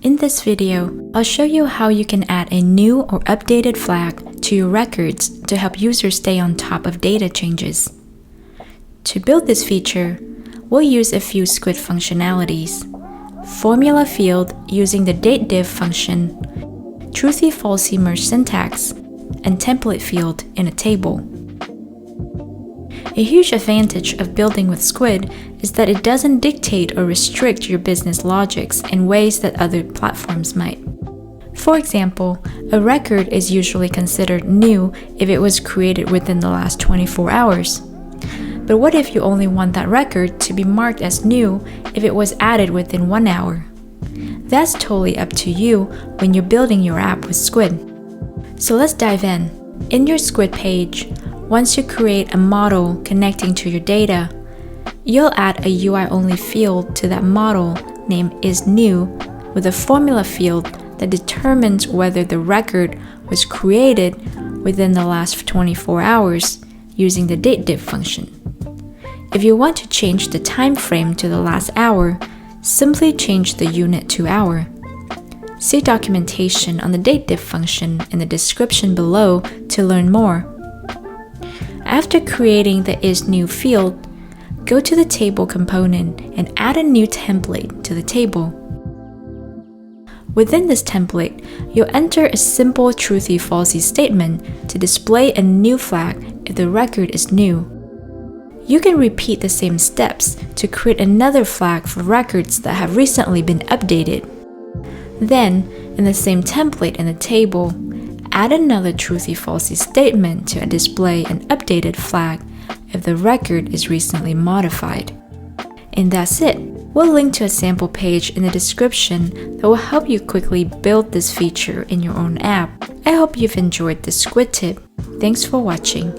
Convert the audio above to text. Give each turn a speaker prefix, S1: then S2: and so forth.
S1: In this video, I'll show you how you can add a new or updated flag to your records to help users stay on top of data changes. To build this feature, we'll use a few Skuid functionalities: formula field using the dateDiff function, truthy-falsy merge syntax, and template field in a table. A huge advantage of building with Skuid is that it doesn't dictate or restrict your business logics in ways that other platforms might. For example, a record is usually considered new if it was created within the last 24 hours. But what if you only want that record to be marked as new if it was added within 1 hour? That's totally up to you when you're building your app with Skuid. So let's dive in. In your Skuid page, once you create a model connecting to your data, you'll add a UI-only field to that model named isNew with a formula field that determines whether the record was created within the last 24 hours using the dateDiff function. If you want to change the time frame to the last hour, simply change the unit to hour. See documentation on the dateDiff function in the description below to learn more. After creating the isNew field, go to the table component and add a new template to the table. Within this template, you'll enter a simple truthy-falsy statement to display a new flag if the record is new. You can repeat the same steps to create another flag for records that have recently been updated. Then, in the same template in the table, add another truthy-falsy statement to display an updated flag if the record is recently modified. And that's it. We'll link to a sample page in the description that will help you quickly build this feature in your own app. I hope you've enjoyed this Skuid tip. Thanks for watching.